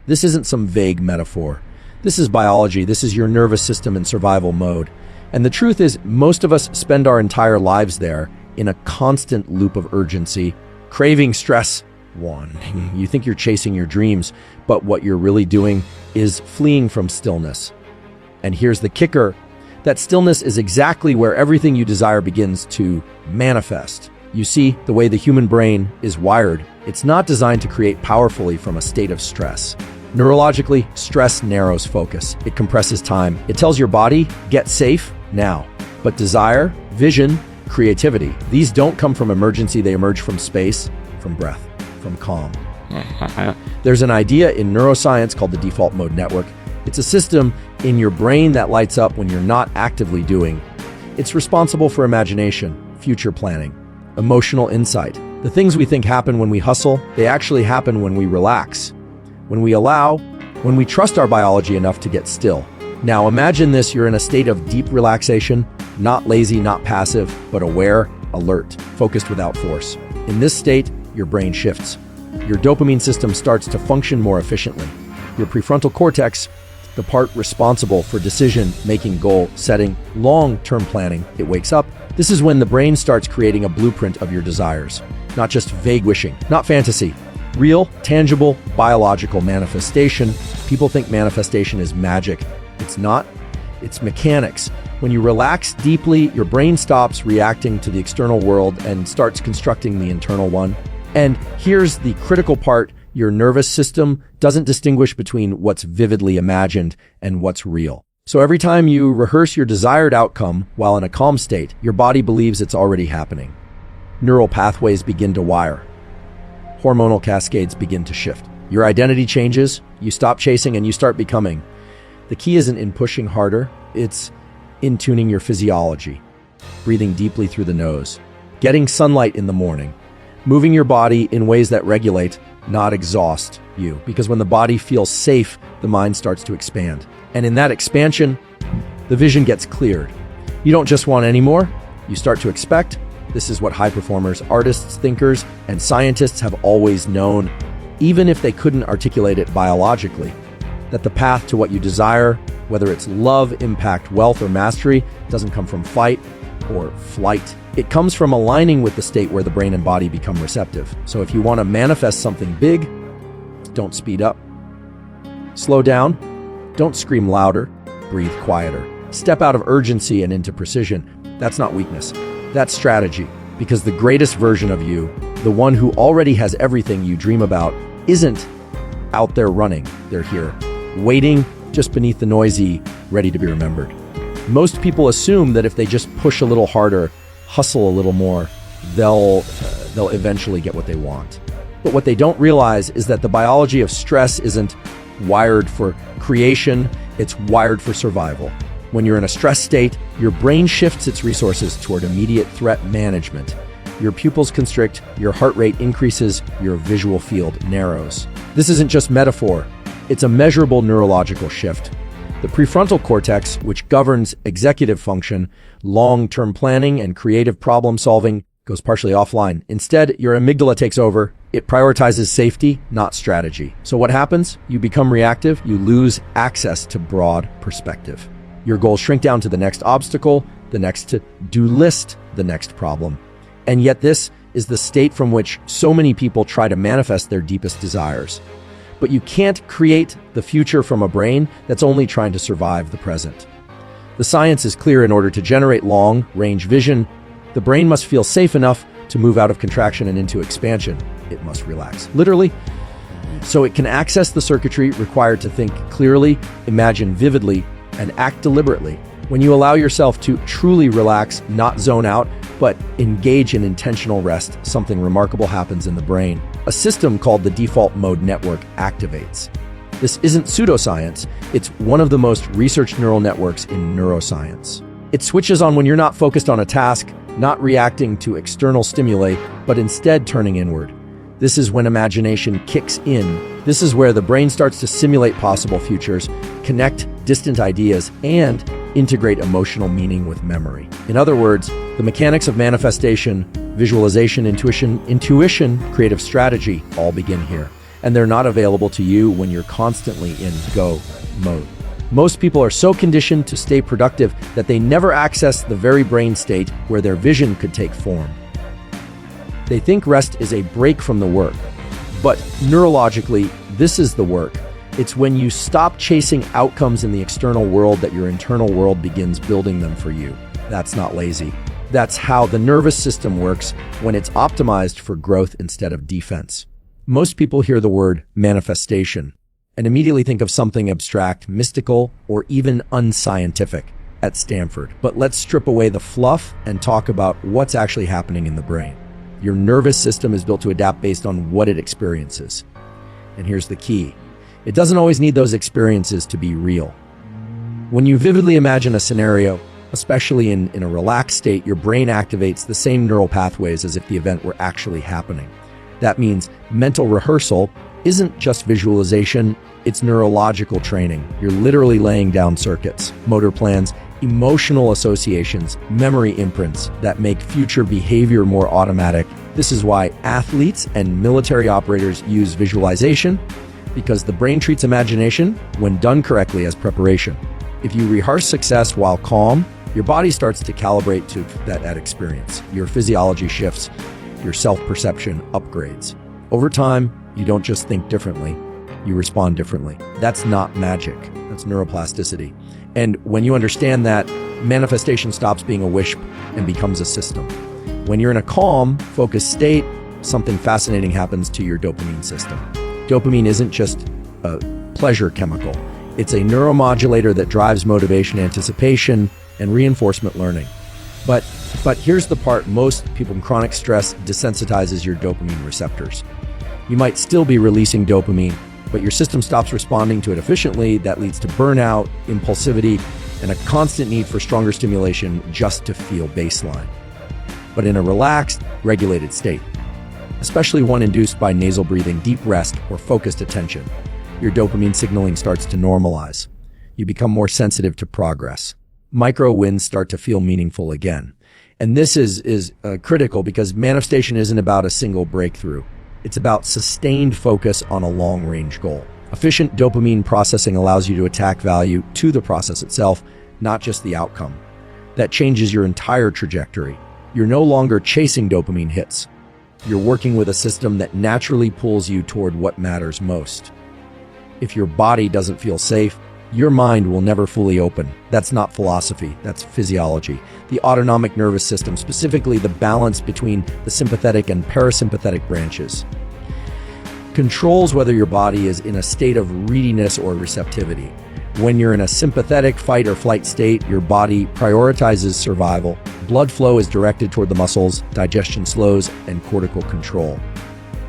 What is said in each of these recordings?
This isn't some vague metaphor. This is biology. This is your nervous system in survival mode. And the truth is, most of us spend our entire lives there in a constant loop of urgency, craving stress. You think you're chasing your dreams, but what you're really doing is fleeing from stillness. And here's the kicker. That stillness is exactly where everything you desire begins to manifest. You see, the way the human brain is wired, it's not designed to create powerfully from a state of stress. Neurologically, stress narrows focus. It compresses time. It tells your body, get safe now. But desire, vision, creativity, these don't come from emergency. They emerge from space, from breath, from calm. There's an idea in neuroscience called the default mode network. It's a system in your brain that lights up when you're not actively doing. It's responsible for imagination, future planning, emotional insight. The things we think happen when we hustle, they actually happen when we relax. When we trust our biology enough to get still. Now imagine this, you're in a state of deep relaxation, not lazy, not passive, but aware, alert, focused without force. In this state, your brain shifts. Your dopamine system starts to function more efficiently. Your prefrontal cortex, the part responsible for decision-making, goal setting, long-term planning, it wakes up. This is when the brain starts creating a blueprint of your desires. Not just vague wishing, not fantasy. Real, tangible, biological manifestation. People think manifestation is magic. It's not. It's mechanics. When you relax deeply, your brain stops reacting to the external world and starts constructing the internal one. And here's the critical part. Your nervous system doesn't distinguish between what's vividly imagined and what's real. So every time you rehearse your desired outcome while in a calm state, your body believes it's already happening. Neural pathways begin to wire. Hormonal cascades begin to shift. Your identity changes, you stop chasing and you start becoming. The key isn't in pushing harder, it's in tuning your physiology. Breathing deeply through the nose, getting sunlight in the morning, moving your body in ways that regulate, not exhaust you. Because when the body feels safe, the mind starts to expand. And in that expansion, the vision gets cleared. You don't just want any more, you start to expect. This is what high performers, artists, thinkers, and scientists have always known, even if they couldn't articulate it biologically, that the path to what you desire, whether it's love, impact, wealth, or mastery, doesn't come from fight or flight. It comes from aligning with the state where the brain and body become receptive. So if you want to manifest something big, don't speed up. Slow down. Don't scream louder. Breathe quieter. Step out of urgency and into precision. That's not weakness. That's strategy. Because the greatest version of you, the one who already has everything you dream about, isn't out there running. They're here, waiting just beneath the noisy, ready to be remembered. Most people assume that if they just push a little harder, hustle a little more, they'll eventually get what they want. But what they don't realize is that the biology of stress isn't wired for creation, it's wired for survival. When you're in a stress state, your brain shifts its resources toward immediate threat management. Your pupils constrict, your heart rate increases, your visual field narrows. This isn't just metaphor, it's a measurable neurological shift. The prefrontal cortex, which governs executive function, long-term planning, and creative problem solving, goes partially offline. Instead, your amygdala takes over. It prioritizes safety, not strategy. So what happens? You become reactive, you lose access to broad perspective. Your goals shrink down to the next obstacle, the next to-do list, the next problem. And yet this is the state from which so many people try to manifest their deepest desires. But you can't create the future from a brain that's only trying to survive the present. The science is clear. In order to generate long-range vision, the brain must feel safe enough to move out of contraction and into expansion. It must relax, literally, so it can access the circuitry required to think clearly, imagine vividly, and act deliberately. When you allow yourself to truly relax, not zone out, but engage in intentional rest, something remarkable happens in the brain. A system called the default mode network activates. This isn't pseudoscience, it's one of the most researched neural networks in neuroscience. It switches on when you're not focused on a task, not reacting to external stimuli, but instead turning inward. This is when imagination kicks in. This is where the brain starts to simulate possible futures, connect distant ideas, and integrate emotional meaning with memory. In other words, the mechanics of manifestation, visualization, intuition, creative strategy all begin here. and they're not available to you when you're constantly in go mode. Most people are so conditioned to stay productive that they never access the very brain state where their vision could take form. They think rest is a break from the work, but neurologically, this is the work. It's when you stop chasing outcomes in the external world that your internal world begins building them for you. That's not lazy. That's how the nervous system works when it's optimized for growth instead of defense. Most people hear the word manifestation and immediately think of something abstract, mystical, or even unscientific at Stanford. But let's strip away the fluff and talk about what's actually happening in the brain. Your nervous system is built to adapt based on what it experiences. And here's the key. It doesn't always need those experiences to be real. When you vividly imagine a scenario, especially in a relaxed state, your brain activates the same neural pathways as if the event were actually happening. That means mental rehearsal isn't just visualization, it's neurological training. You're literally laying down circuits, motor plans, emotional associations, memory imprints that make future behavior more automatic. This is why athletes and military operators use visualization, because the brain treats imagination, when done correctly, as preparation. If you rehearse success while calm, your body starts to calibrate to that experience. Your physiology shifts, your self-perception upgrades. Over time, you don't just think differently, you respond differently. That's not magic, that's neuroplasticity. And when you understand that, manifestation stops being a wish and becomes a system. When you're in a calm, focused state, something fascinating happens to your dopamine system. Dopamine isn't just a pleasure chemical. It's a neuromodulator that drives motivation, anticipation, and reinforcement learning. But here's the part: most people in chronic stress desensitizes your dopamine receptors. You might still be releasing dopamine, but your system stops responding to it efficiently. That leads to burnout, impulsivity, and a constant need for stronger stimulation just to feel baseline. But in a relaxed, regulated state, especially one induced by nasal breathing, deep rest, or focused attention, your dopamine signaling starts to normalize. You become more sensitive to progress. Micro wins start to feel meaningful again. And this is critical, because manifestation isn't about a single breakthrough. It's about sustained focus on a long-range goal. Efficient dopamine processing allows you to attack value to the process itself, not just the outcome. That changes your entire trajectory. You're no longer chasing dopamine hits. You're working with a system that naturally pulls you toward what matters most. If your body doesn't feel safe, your mind will never fully open. That's not philosophy, that's physiology. The autonomic nervous system, specifically the balance between the sympathetic and parasympathetic branches, controls whether your body is in a state of readiness or receptivity. When you're in a sympathetic fight or flight state, your body prioritizes survival. Blood flow is directed toward the muscles, digestion slows, and cortical control,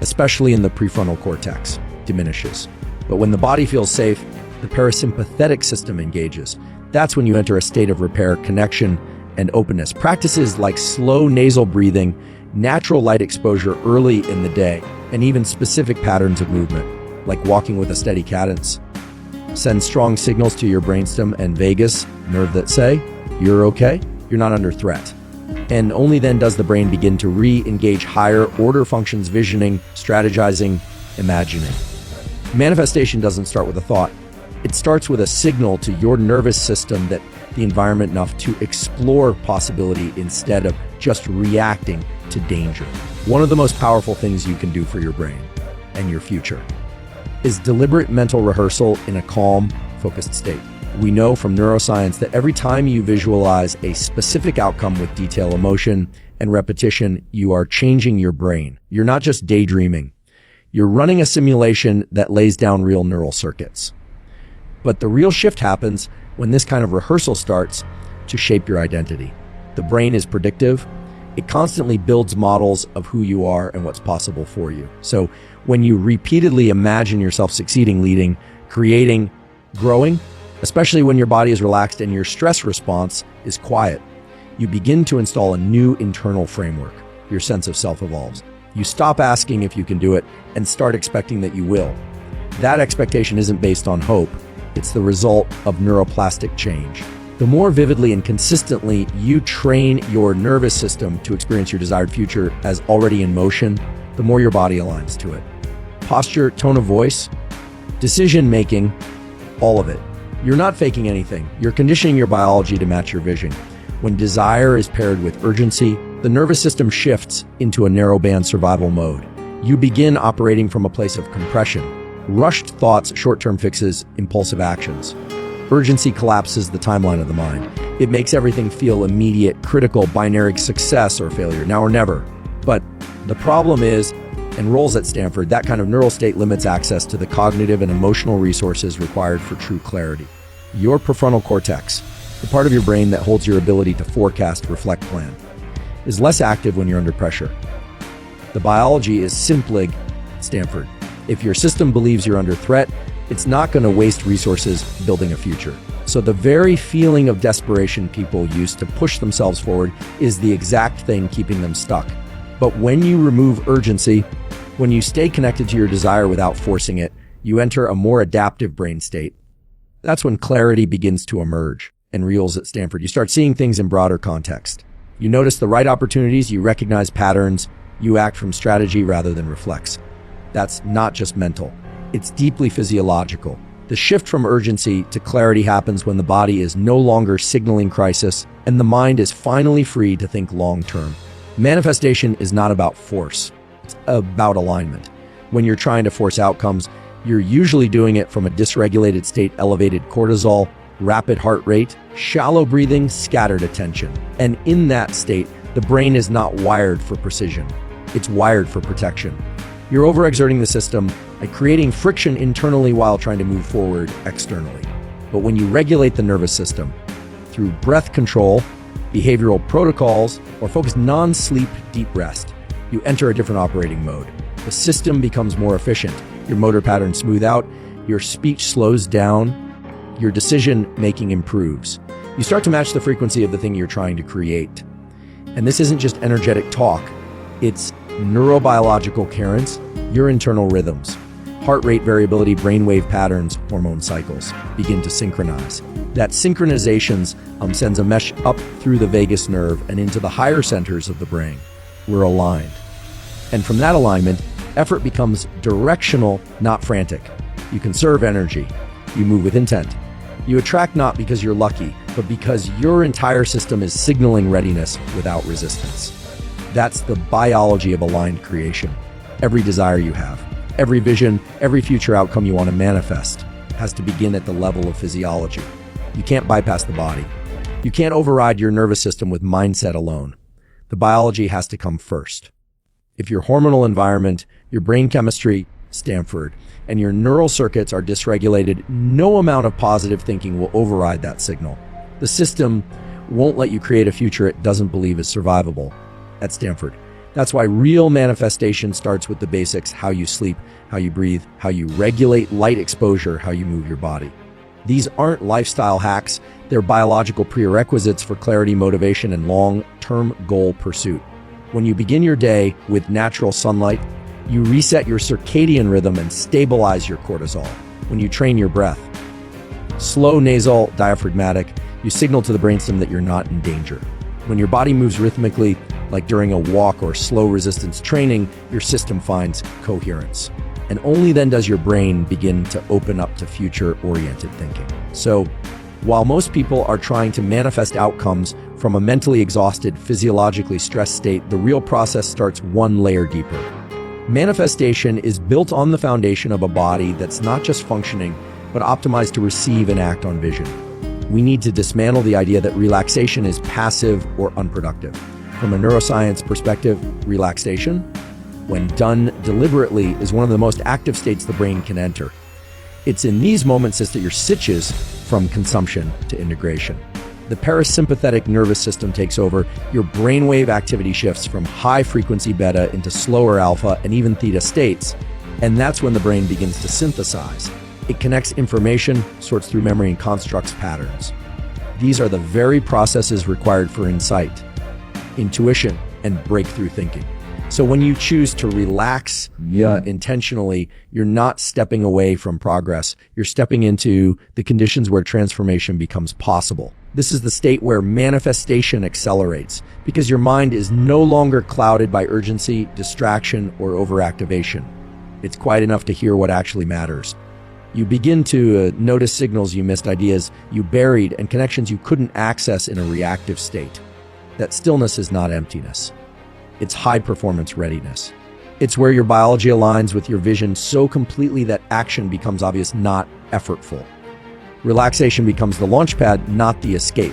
especially in the prefrontal cortex, diminishes. But when the body feels safe, the parasympathetic system engages. That's when you enter a state of repair, connection, and openness. Practices like slow nasal breathing, natural light exposure early in the day, and even specific patterns of movement, like walking with a steady cadence, send strong signals to your brainstem and vagus nerve that say, you're okay, you're not under threat. And only then does the brain begin to re-engage higher order functions, visioning, strategizing, imagining. Manifestation doesn't start with a thought. It starts with a signal to your nervous system that the environment enough to explore possibility instead of just reacting to danger. One of the most powerful things you can do for your brain and your future is deliberate mental rehearsal in a calm, focused state. We know from neuroscience that every time you visualize a specific outcome with detail, emotion, and repetition, you are changing your brain. You're not just daydreaming. You're running a simulation that lays down real neural circuits. But the real shift happens when this kind of rehearsal starts to shape your identity. The brain is predictive. It constantly builds models of who you are and what's possible for you. So when you repeatedly imagine yourself succeeding, leading, creating, growing, especially when your body is relaxed and your stress response is quiet, you begin to install a new internal framework. Your sense of self evolves. You stop asking if you can do it and start expecting that you will. That expectation isn't based on hope. It's the result of neuroplastic change. The more vividly and consistently you train your nervous system to experience your desired future as already in motion, the more your body aligns to it. posture, tone of voice, decision-making, all of it. You're not faking anything. You're conditioning your biology to match your vision. When desire is paired with urgency, the nervous system shifts into a narrowband survival mode. You begin operating from a place of compression. Rushed thoughts, short-term fixes, impulsive actions. Urgency collapses the timeline of the mind. It makes everything feel immediate, critical, binary success or failure, now or never. But the problem is, and roles at Stanford, that kind of neural state limits access to the cognitive and emotional resources required for true clarity. Your prefrontal cortex, the part of your brain that holds your ability to forecast, reflect, plan, is less active when you're under pressure. The biology is simply Stanford. If your system believes you're under threat, it's not going to waste resources building a future. So the very feeling of desperation people use to push themselves forward is the exact thing keeping them stuck. But when you remove urgency, when you stay connected to your desire without forcing it, you enter a more adaptive brain state. That's when clarity begins to emerge. And reels at Stanford, you start seeing things in broader context. You notice the right opportunities, you recognize patterns, you act from strategy rather than reflex. That's not just mental. It's deeply physiological. The shift from urgency to clarity happens when the body is no longer signaling crisis and the mind is finally free to think long-term. Manifestation is not about force. It's about alignment. When you're trying to force outcomes, you're usually doing it from a dysregulated state, elevated cortisol, rapid heart rate, shallow breathing, scattered attention. And in that state, the brain is not wired for precision. It's wired for protection. You're overexerting the system by creating friction internally while trying to move forward externally. But when you regulate the nervous system through breath control, behavioral protocols, or focused non-sleep deep rest, you enter a different operating mode. The system becomes more efficient. Your motor patterns smooth out, your speech slows down, your decision-making improves. You start to match the frequency of the thing you're trying to create. And this isn't just energetic talk. It's neurobiological coherence, your internal rhythms. Heart rate variability, brainwave patterns, hormone cycles begin to synchronize. That synchronizations sends a mesh up through the vagus nerve and into the higher centers of the brain. We're aligned. And from that alignment, effort becomes directional, not frantic. You conserve energy. You move with intent. You attract not because you're lucky, but because your entire system is signaling readiness without resistance. That's the biology of aligned creation. Every desire you have, every vision, every future outcome you want to manifest has to begin at the level of physiology. You can't bypass the body. You can't override your nervous system with mindset alone. The biology has to come first. If your hormonal environment, your brain chemistry, Stanford, and your neural circuits are dysregulated, no amount of positive thinking will override that signal. The system won't let you create a future it doesn't believe is survivable. At Stanford. That's why real manifestation starts with the basics: how you sleep, how you breathe, how you regulate light exposure, how you move your body. These aren't lifestyle hacks, they're biological prerequisites for clarity, motivation, and long-term goal pursuit. When you begin your day with natural sunlight, you reset your circadian rhythm and stabilize your cortisol. When you train your breath, slow, nasal, diaphragmatic, you signal to the brainstem that you're not in danger. When your body moves rhythmically, like during a walk or slow resistance training, your system finds coherence. And only then does your brain begin to open up to future-oriented thinking. So, while most people are trying to manifest outcomes from a mentally exhausted, physiologically stressed state, the real process starts one layer deeper. Manifestation is built on the foundation of a body that's not just functioning, but optimized to receive and act on vision. We need to dismantle the idea that relaxation is passive or unproductive. From a neuroscience perspective, relaxation, when done deliberately, is one of the most active states the brain can enter. It's in these moments that your switches from consumption to integration. The parasympathetic nervous system takes over, your brainwave activity shifts from high-frequency beta into slower alpha and even theta states, and that's when the brain begins to synthesize. It connects information, sorts through memory, and constructs patterns. These are the very processes required for insight, intuition, and breakthrough thinking. So when you choose to relax intentionally, you're not stepping away from progress. You're stepping into the conditions where transformation becomes possible. This is the state where manifestation accelerates because your mind is no longer clouded by urgency, distraction, or overactivation. It's quiet enough to hear what actually matters. You begin to notice signals you missed, ideas you buried, and connections you couldn't access in a reactive state. That stillness is not emptiness. It's high-performance readiness. It's where your biology aligns with your vision so completely that action becomes obvious, not effortful. Relaxation becomes the launch pad, not the escape.